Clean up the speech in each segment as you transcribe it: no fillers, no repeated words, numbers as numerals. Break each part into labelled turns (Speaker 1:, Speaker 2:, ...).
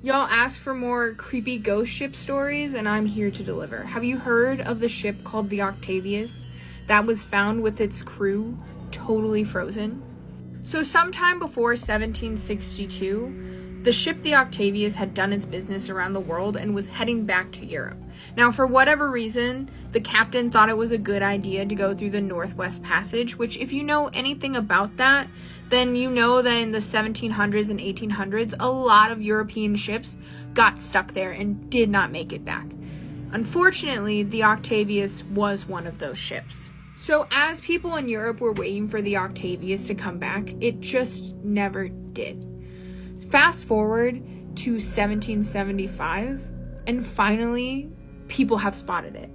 Speaker 1: Y'all asked for more creepy ghost ship stories, and I'm here to deliver. Have you heard of the ship called the Octavius that was found with its crew totally frozen? So sometime before 1762, the ship the Octavius had done its business around the world and was heading back to Europe. Now, for whatever reason, the captain thought it was a good idea to go through the Northwest Passage, which, if you know anything about that, then you know that in the 1700s and 1800s, a lot of European ships got stuck there and did not make it back. Unfortunately, the Octavius was one of those ships. So as people in Europe were waiting for the Octavius to come back, it just never did. Fast forward to 1775, and finally, people have spotted it.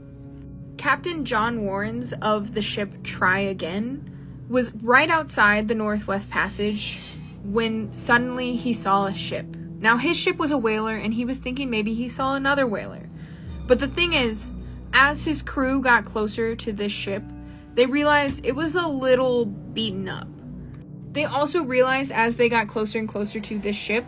Speaker 1: Captain John Warrens of the ship Try Again was right outside the Northwest Passage when suddenly he saw a ship. Now, his ship was a whaler, and he was thinking maybe he saw another whaler. But the thing is, as his crew got closer to this ship, they realized it was a little beaten up. They also realized as they got closer and closer to this ship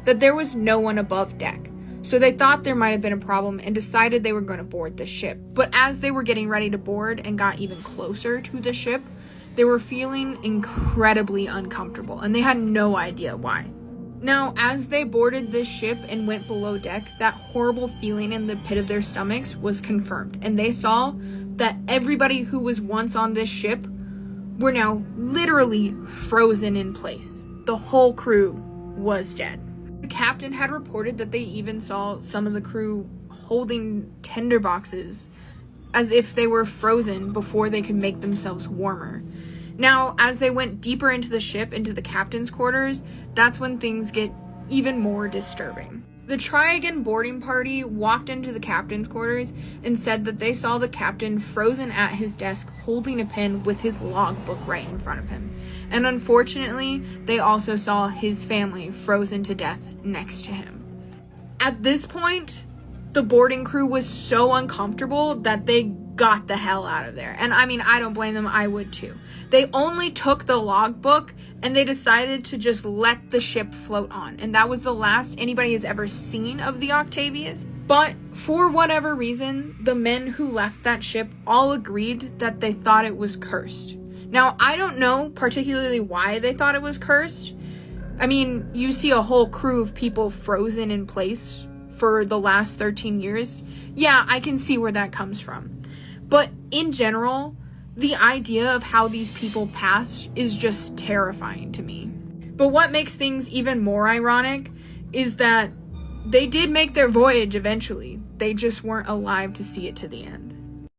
Speaker 1: that there was no one above deck. So they thought there might have been a problem and decided they were going to board the ship. But as they were getting ready to board and got even closer to the ship, they were feeling incredibly uncomfortable, and they had no idea why. Now, as they boarded this ship and went below deck, that horrible feeling in the pit of their stomachs was confirmed, and they saw that everybody who was once on this ship were now literally frozen in place. The whole crew was dead. The captain had reported that they even saw some of the crew holding tinder boxes as if they were frozen before they could make themselves warmer. Now, as they went deeper into the ship, into the captain's quarters, that's when things get even more disturbing. The Try Again boarding party walked into the captain's quarters and said that they saw the captain frozen at his desk holding a pen with his logbook right in front of him. And unfortunately, they also saw his family frozen to death next to him. At this point, the boarding crew was so uncomfortable that they got the hell out of there. And I mean, I don't blame them, I would too. They only took the logbook and they decided to just let the ship float on. And that was the last anybody has ever seen of the Octavius. But for whatever reason, the men who left that ship all agreed that they thought it was cursed. Now, I don't know particularly why they thought it was cursed. I mean, you see a whole crew of people frozen in place for the last 13 years. Yeah, I can see where that comes from. But in general, the idea of how these people passed is just terrifying to me. But what makes things even more ironic is that they did make their voyage eventually. They just weren't alive to see it to the end.